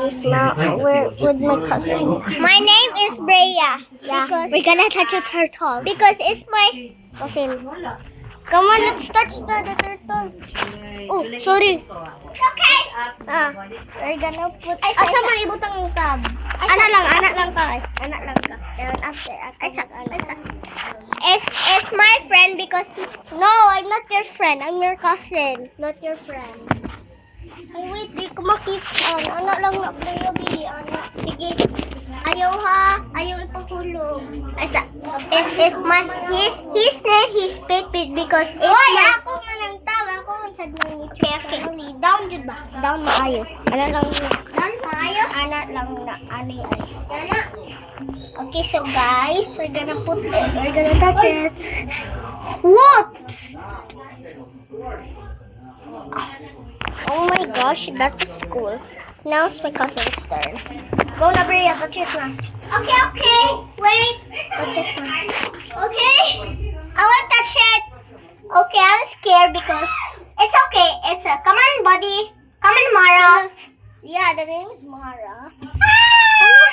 guys. Now we're with my cousin. My name is Brea. Yeah, Because we're gonna touch a turtle. because it's my Cousin. Come on, let's touch the turtle. Oh, sorry. okay. We're gonna put... Asa malibutang yung tab? Anak lang ka. Anak lang ka. Then after, It's my friend because No, I'm not your friend. I'm your cousin. Not your friend. Ay, wait. Di ko makita. Anak lang na, baby. Anak. sige. Ayaw ha. Ayaw ipahulog. Asa it my his name his Pit because it's Hoy, my ako man ang tawa. Ako man sad nang ni Okay. Down jud ba? Down maayo. Anak lang na. Dan maayo. Anak lang na. Ani ay. Yana. Okay, so guys, we're gonna put it. We're gonna touch it. What? Oh my gosh, that's cool. Now it's my cousin's turn. Go na, Bria. Touch it na. Okay. Wait. Touch it na. Okay. I will touch it. Okay, I'm scared because it's okay. It's a come on, buddy. Come on, Mara. Yeah, the name is Mara. Ah!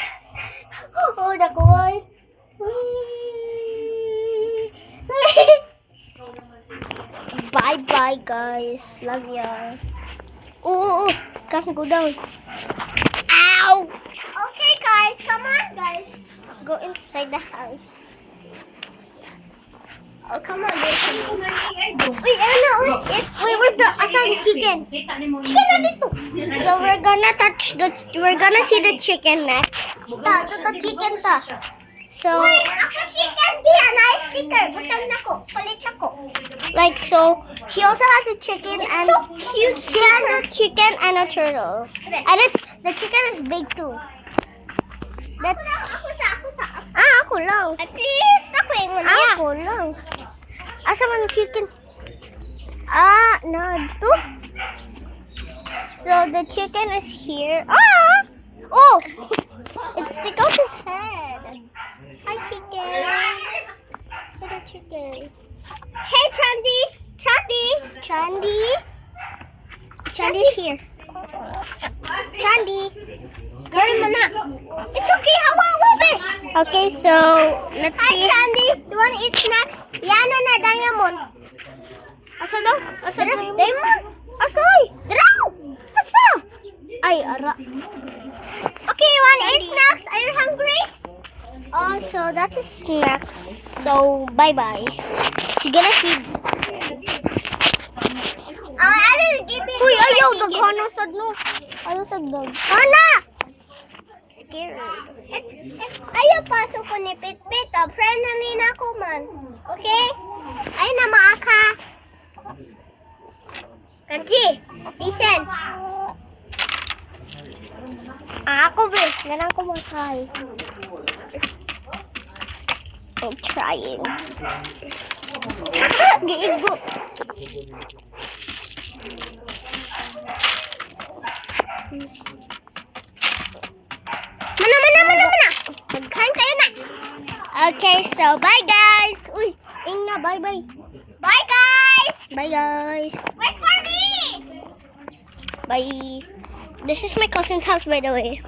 Oh, the boy. Bye-bye, guys. Love ya. Oh, can't go down. Ow! Okay, guys. Come on, guys. Go inside the house. Oh, come on, guys. Wait, ano? Wait, where's the asang chicken? Chicken na dito. So we're gonna see the chicken next. The chicken ta. So Wait, ako chicken be a nice sticker. Butang na ko. Palit na ko. like so, he also has a chicken It's and so cute he has a chicken and a turtle. And the chicken is big too. That's Ako sa. ako lang. Ay, please. Ako yung niya. Ako lang. Asa man ang chicken? No, ito. So the chicken is here. Oh! It stick out his head. Hi, chicken. Little chicken. Hey, Chandy. Chandy's here. Chandy. Girl, mana. It's okay. Hawa, be. Okay, so let's Hi, see. Chandy. You want to eat snacks? Yana na, diamond. Asa daw? Asa daw? Diamond. Asay? Draw. Asa? Ay, ara. Okay, you want to eat snacks? Are you hungry? Oh, so that's a snack. So, bye-bye. She's gonna feed. I will give you. Uy, ayaw. Daghana sad no. Ayaw sad dog. Ana! Scared. Ayaw pasok ko ni Pit-Pit. Friend na rin ako man. Okay? Ay na maaka. Kanji, listen. Ako, be. Ganang ko matry. I'm trying. Giigo. Mana. Magkain kayo na. Okay, so bye guys. Uy, na, bye-bye. Bye, guys. Bye guys. Wait for me. Bye. This is my cousin's house, by the way.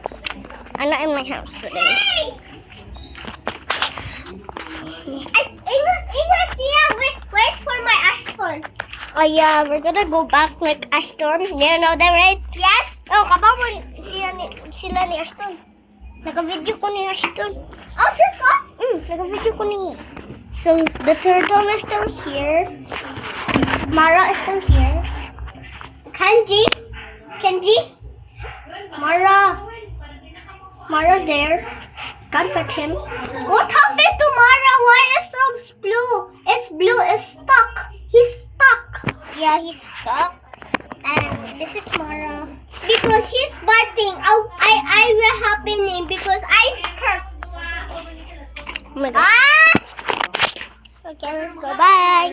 I'm not in my house today. Hey. Ingat siya. Wait for my Ashton. Oh yeah, we're gonna go back like Ashton. You know them, right? Yes. Oh, kabamon sila ni Ashton. Naka-video ko ni Ashton. Oh, sure ko. Naka-video ko niya. So, the turtle is still here. Mara is still here. Kenji. Mara's there. Can't touch him. What happened to Mara? Why is so blue? It's blue. It's stuck. He's stuck. Yeah, he's stuck. And this is Mara. Because he's biting. I will help him because I hurt. Oh my god. Ah!